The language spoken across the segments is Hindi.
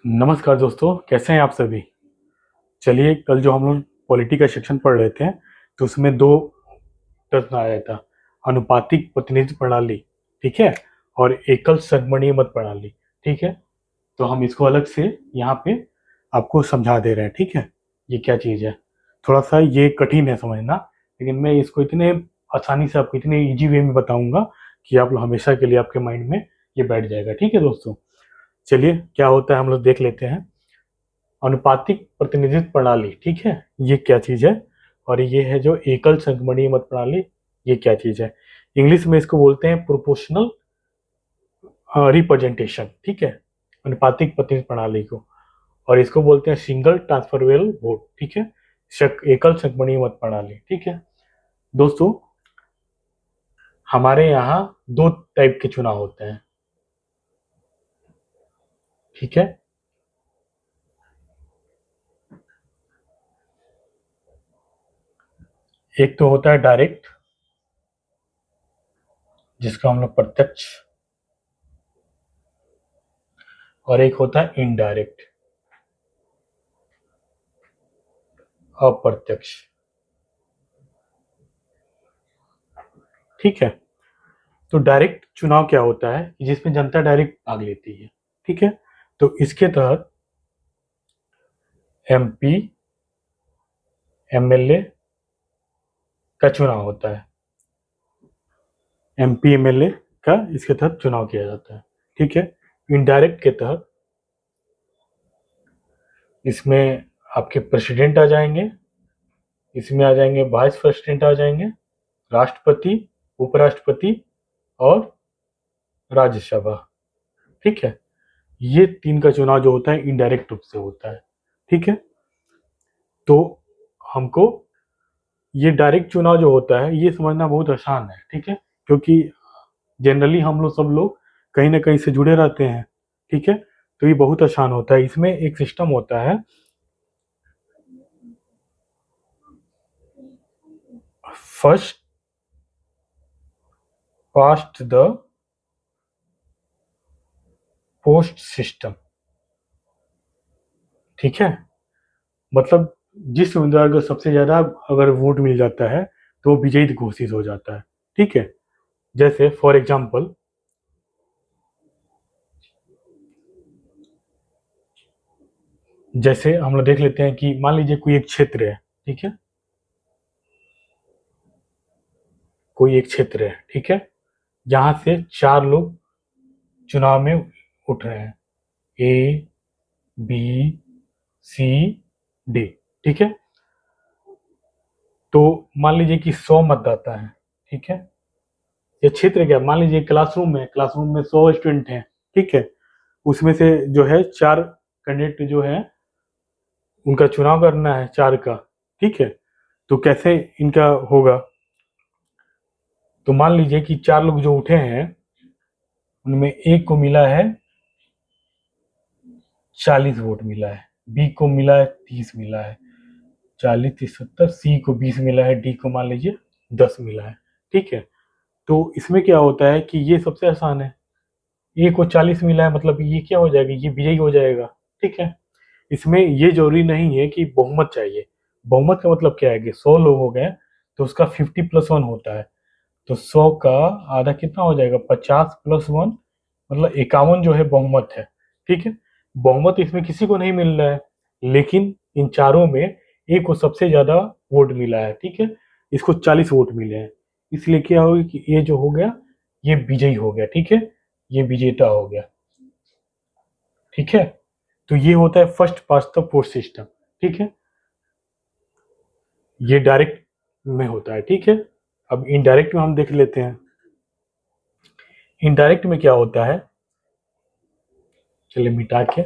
नमस्कार दोस्तों, कैसे हैं आप सभी। चलिए, कल जो हम लोग पॉलिटी का सेक्शन पढ़ रहे थे तो उसमें दो प्रश्न आया था। अनुपातिक प्रतिनिधित्व प्रणाली, ठीक है, और एकल संगमणीय मत प्रणाली, ठीक है। तो हम इसको अलग से यहाँ पे आपको समझा दे रहे हैं, ठीक है। ये क्या चीज़ है, थोड़ा सा ये कठिन है समझना, लेकिन मैं इसको इतने आसानी से आपको इतने इजी वे में बताऊंगा कि आप लोग हमेशा के लिए आपके माइंड में ये बैठ जाएगा, ठीक है दोस्तों। चलिए, क्या होता है हम लोग देख लेते हैं। अनुपातिक प्रतिनिधित्व प्रणाली, ठीक है, ये क्या चीज है। और ये है जो एकल संगमणीय मत प्रणाली, ये क्या चीज है। इंग्लिश में इसको बोलते हैं प्रोपोर्शनल रिप्रेजेंटेशन, ठीक है, अनुपातिक प्रतिनिधित्व प्रणाली को। और इसको बोलते हैं सिंगल ट्रांसफरेबल वोट, ठीक है, एकल संगमणीय मत प्रणाली, ठीक है। दोस्तों, हमारे यहाँ दो टाइप के चुनाव होते हैं, ठीक है। एक तो होता है डायरेक्ट, जिसको हम लोग प्रत्यक्ष, और एक होता है इनडायरेक्ट, अप्रत्यक्ष, ठीक है। तो डायरेक्ट चुनाव क्या होता है, जिसमें जनता डायरेक्ट भाग लेती है, ठीक है। तो इसके तहत एमपी, एमएलए का चुनाव होता है। एमपी एमएलए का इसके तहत चुनाव किया जाता है, ठीक है। इनडायरेक्ट के तहत इसमें आपके प्रेसिडेंट आ जाएंगे, इसमें आ जाएंगे वाइस प्रेसिडेंट आ जाएंगे, राष्ट्रपति, उपराष्ट्रपति और राज्यसभा, ठीक है। ये तीन का चुनाव जो होता है इनडायरेक्ट रूप से होता है, ठीक है। तो हमको ये डायरेक्ट चुनाव जो होता है ये समझना बहुत आसान है, ठीक है, क्योंकि जनरली हम लोग सब लोग कहीं ना कहीं से जुड़े रहते हैं, ठीक है। तो ये बहुत आसान होता है। इसमें एक सिस्टम होता है, first past the post system, ठीक है। मतलब जिस उम्मीदवार को सबसे ज्यादा अगर वोट मिल जाता है तो वो विजयी घोषित हो जाता है, ठीक है। जैसे फॉर एग्जाम्पल, जैसे हम लोग देख लेते हैं कि मान लीजिए कोई एक क्षेत्र है, ठीक है, कोई एक क्षेत्र है, ठीक है, जहां से चार लोग चुनाव में उठ रहे हैं, ए, बी, सी, डी, ठीक है। तो मान लीजिए कि 100 मतदाता है, ठीक है। ये क्षेत्र क्या, मान लीजिए क्लासरूम है, क्लासरूम में 100 स्टूडेंट हैं, ठीक है। उसमें से जो है चार कैंडिडेट जो है उनका चुनाव करना है, चार का, ठीक है। तो कैसे इनका होगा, तो मान लीजिए कि चार लोग जो उठे हैं उनमें एक को मिला है 40 वोट मिला है, बी को मिला है 30 मिला है, 40 30 70, सी को 20 मिला है, डी को मान लीजिए 10 मिला है, ठीक है। तो इसमें क्या होता है कि ये सबसे आसान है, ए को 40 मिला है मतलब ये क्या हो जाएगा, ये विजयी हो जाएगा, ठीक है। इसमें ये जरूरी नहीं है कि बहुमत चाहिए। बहुमत का मतलब क्या है कि 100 लोग हो गए तो उसका 50+1 होता है। तो 100 का आधा कितना हो जाएगा, 50+1 मतलब 51 जो है बहुमत है, ठीक है। बहुमत इसमें किसी को नहीं मिल रहा है, लेकिन इन चारों में एक को सबसे ज्यादा वोट मिला है, ठीक है। इसको 40 वोट मिले हैं, इसलिए क्या होगा कि ये जो हो गया ये विजयी हो गया, ठीक है, ये विजेता हो गया, ठीक है। तो ये होता है first past the post system, ठीक है। ये डायरेक्ट में होता है, ठीक है। अब इनडायरेक्ट में हम देख लेते हैं। इनडायरेक्ट में क्या होता है, चलिए मिटा के,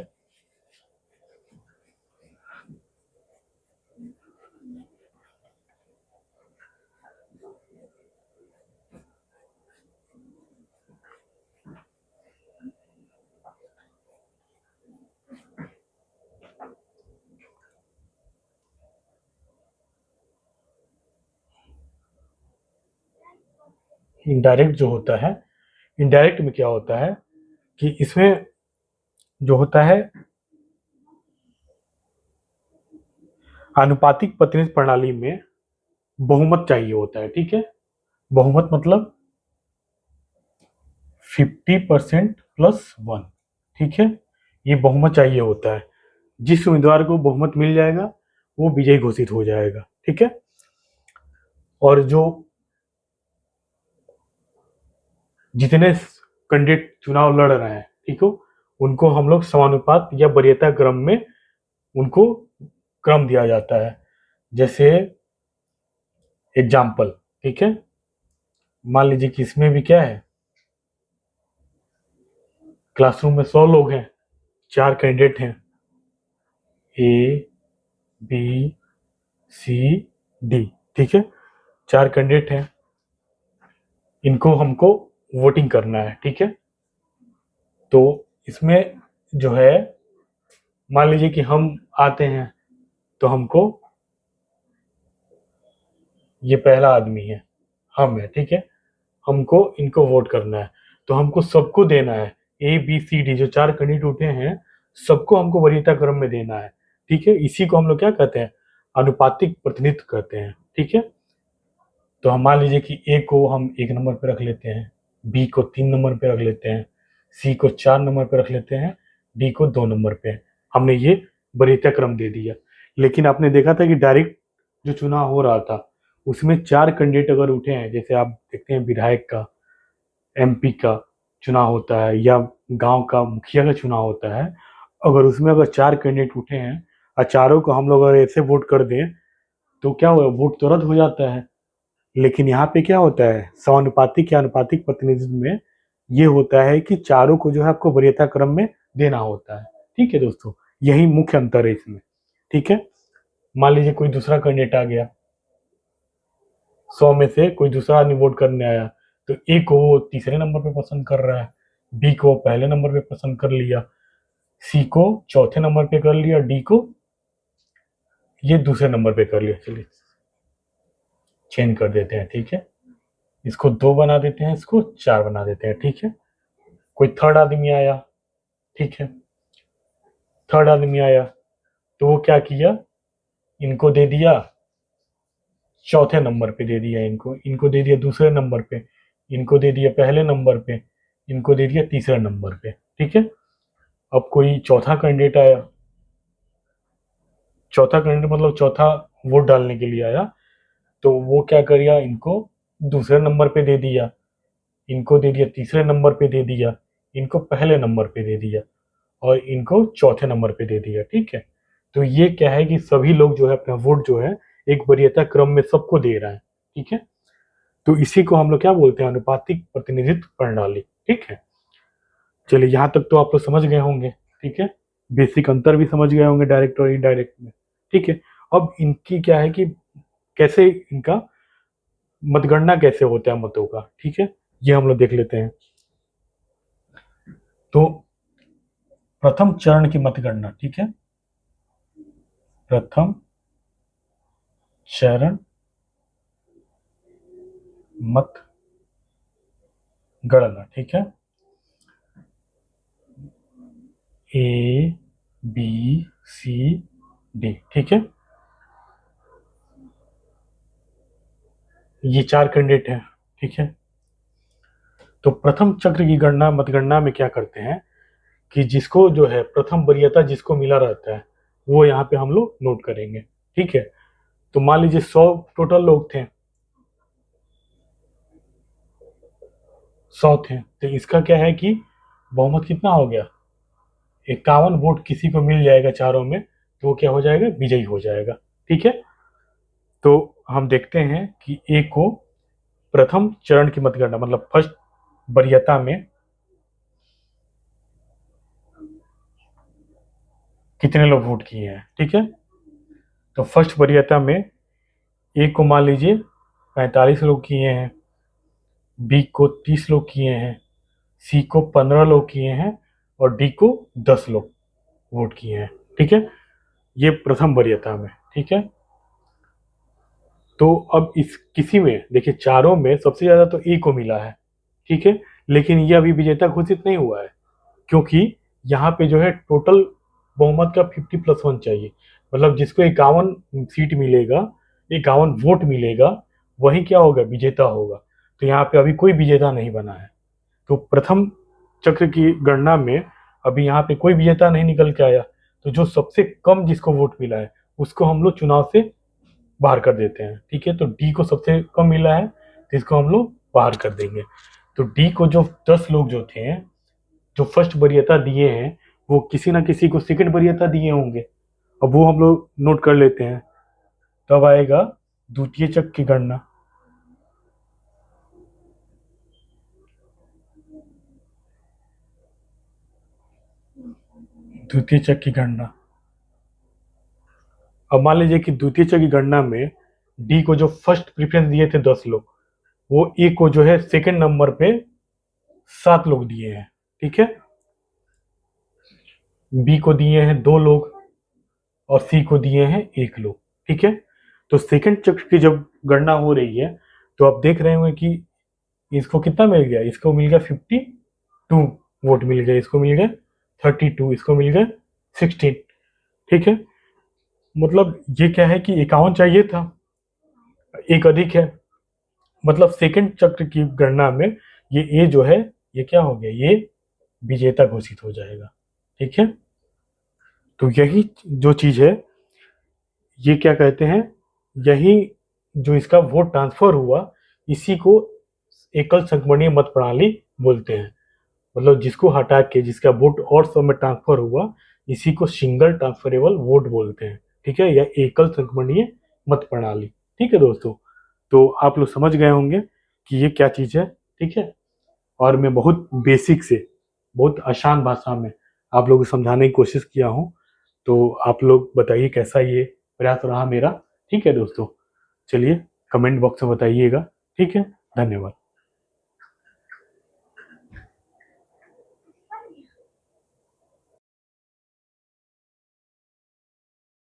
इनडायरेक्ट जो होता है, इनडायरेक्ट में क्या होता है कि इसमें जो होता है आनुपातिक प्रतिनिधित्व प्रणाली में बहुमत चाहिए होता है, ठीक है। बहुमत मतलब 50% प्लस 1, ठीक है। ये बहुमत चाहिए होता है। जिस उम्मीदवार को बहुमत मिल जाएगा वो विजयी घोषित हो जाएगा, ठीक है। और जो जितने कैंडिडेट चुनाव लड़ रहे हैं, ठीक हो, उनको हम लोग समानुपात या वरीयता क्रम में उनको क्रम दिया जाता है। जैसे एग्जाम्पल, ठीक है, मान लीजिए कि इसमें भी क्या है, क्लासरूम में 100 लोग हैं, 4 कैंडिडेट हैं, ए बी सी डी, ठीक है, 4 कैंडिडेट हैं, इनको हमको वोटिंग करना है, ठीक है। तो इसमें जो है, मान लीजिए कि हम आते हैं तो हमको, ये पहला आदमी है, हम है, ठीक है, हमको इनको वोट करना है, तो हमको सबको देना है, ए बी सी डी जो 4 कैंडिडेट उठे हैं सबको हमको वरीयता क्रम में देना है, ठीक है। इसी को हम लोग क्या कहते हैं, अनुपातिक प्रतिनिधित्व कहते हैं, ठीक है। तो हम मान लीजिए कि ए को हम 1 नंबर पे रख लेते हैं, बी को 3 नंबर पे रख लेते हैं, सी को 4 नंबर पे रख लेते हैं, डी को 2 नंबर पे। हमने ये वरीयता क्रम दे दिया। लेकिन आपने देखा था कि डायरेक्ट जो चुनाव हो रहा था उसमें 4 कैंडिडेट अगर उठे हैं, जैसे आप देखते हैं विधायक का, एमपी का चुनाव होता है या गांव का मुखिया का चुनाव होता है, अगर उसमें अगर 4 कैंडिडेट उठे हैं और चारों को हम लोग अगर ऐसे वोट कर दें तो क्या होगा, वोट तो रद्द हो जाता है। लेकिन यहाँ पे क्या होता है, समानुपातिक या अनुपातिक प्रतिनिधित्व में ये होता है कि चारों को जो है आपको वरीयता क्रम में देना होता है, ठीक है दोस्तों। यही मुख्य अंतर है इसमें, ठीक है। मान लीजिए कोई दूसरा कैंडिडेट आ गया, 100 में से कोई दूसरा आदमी वोट करने आया, तो ए को वो तीसरे नंबर पे पसंद कर रहा है, बी को पहले नंबर पे पसंद कर लिया, सी को चौथे नंबर पे कर लिया, डी को ये दूसरे नंबर पे कर लिया। चलिए चेंज कर देते हैं, ठीक है, इसको 2 बना देते हैं, इसको 4 बना देते हैं, ठीक है। कोई थर्ड आदमी आया, ठीक है, थर्ड आदमी आया तो वो क्या किया, इनको दे दिया चौथे नंबर पे, दे दिया इनको, इनको दे दिया दूसरे नंबर पे, इनको दे दिया पहले नंबर पे, इनको दे दिया तीसरे नंबर पे, ठीक है। अब कोई चौथा कैंडिडेट आया, चौथा कैंडिडेट मतलब चौथा वोट डालने के लिए आया, तो वो क्या करिया, इनको दूसरे नंबर पे दे दिया, इनको दे दिया तीसरे नंबर पे दे दिया, इनको पहले नंबर पे दे दिया और इनको चौथे नंबर पे दे दिया, ठीक है। तो ये क्या है कि सभी लोग जो है अपना वोट जो है एक वरीयता क्रम में सबको दे रहा है, ठीक है। तो इसी को हम लोग क्या बोलते हैं, अनुपातिक प्रतिनिधित्व प्रणाली, ठीक है। चलिए यहाँ तक तो आप लोग समझ गए होंगे, ठीक है, बेसिक अंतर भी समझ गए होंगे डायरेक्ट और इनडायरेक्ट में, ठीक है। अब इनकी क्या है कि कैसे इनका मतगणना कैसे होता है मतों का, ठीक है, ये हम लोग देख लेते हैं। तो प्रथम चरण की मतगणना, ठीक है, प्रथम चरण मत गणना, ठीक है, ए बी सी डी, ठीक है, ये 4 कैंडिडेट हैं, ठीक है। तो प्रथम चक्र की गणना मतगणना में क्या करते हैं कि जिसको जो है प्रथम वरीयता जिसको मिला रहता है वो यहाँ पे हम लोग नोट करेंगे, ठीक है। तो मान लीजिए 100 टोटल लोग थे, 100 थे, तो इसका क्या है कि बहुमत कितना हो गया, 51 वोट किसी को मिल जाएगा चारों में, तो वो क्या हो जाएगा, विजयी हो जाएगा, ठीक है। तो हम देखते हैं कि ए को प्रथम चरण की मतगणना मतलब फर्स्ट वरीयता में कितने लोग वोट किए हैं, ठीक है। तो फर्स्ट वरीयता में ए को मान लीजिए 45 लोग किए हैं, बी को 30 लोग किए हैं, सी को 15 लोग किए हैं और डी को 10 लोग वोट किए हैं, ठीक है। ये प्रथम वरीयता में, ठीक है। तो अब इस किसी में देखिए चारों में सबसे ज्यादा तो ए को मिला है, ठीक है, लेकिन ये अभी विजेता घोषित नहीं हुआ है क्योंकि यहाँ पे जो है टोटल बहुमत का 50+1 चाहिए, मतलब जिसको 51 सीट मिलेगा, 51 वोट मिलेगा, वही क्या होगा, विजेता होगा। तो यहाँ पे अभी कोई विजेता नहीं बना है। तो प्रथम चक्र की गणना में अभी यहाँ पे कोई विजेता नहीं निकल के आया। तो जो सबसे कम जिसको वोट मिला है उसको हम लोग चुनाव से बाहर कर देते हैं। ठीक है, तो डी को सबसे कम मिला है तो इसको हम लोग बाहर कर देंगे। तो डी को जो 10 लोग जो थे, जो फर्स्ट वरीयता दिए हैं, वो किसी ना किसी को सेकंड वरीयता दिए होंगे। अब वो हम लोग नोट कर लेते हैं। तब आएगा द्वितीय चक्र की गणना। द्वितीय चक्र की गणना, अब मान लीजिए कि द्वितीय चक्र की गणना में डी को जो फर्स्ट प्रेफरेंस दिए थे 10 लोग, वो ए को जो है सेकंड नंबर पे 7 लोग दिए हैं। ठीक है, बी को दिए हैं 2 लोग और सी को दिए हैं 1 लोग। ठीक है, तो सेकंड चक्र की जब गणना हो रही है तो आप देख रहे होंगे कि इसको कितना मिल गया, इसको मिल गया 52 वोट मिल गए, इसको मिल गए 32, इसको मिल गए 16। ठीक है, मतलब ये क्या है कि 51 चाहिए था, एक अधिक है। मतलब सेकंड चक्र की गणना में ये ए जो है ये क्या हो गया, ये विजेता घोषित हो जाएगा। ठीक है, तो यही जो चीज है, ये क्या कहते हैं, यही जो इसका वोट ट्रांसफर हुआ, इसी को एकल संख्यणीय मत प्रणाली बोलते हैं। मतलब जिसको हटा के जिसका वोट और सब में ट्रांसफर हुआ, इसी को सिंगल ट्रांसफरेबल वोट बोलते हैं। ठीक है, या एकल संख्यणीय मत प्रणाली। ठीक है दोस्तों, तो आप लोग समझ गए होंगे कि ये क्या चीज है। ठीक है, और मैं बहुत बेसिक से बहुत आसान भाषा में आप लोगों को समझाने की कोशिश किया हूँ। तो आप लोग बताइए कैसा ये प्रयास रहा मेरा। ठीक है दोस्तों, चलिए कमेंट बॉक्स में बताइएगा। ठीक है, धन्यवाद।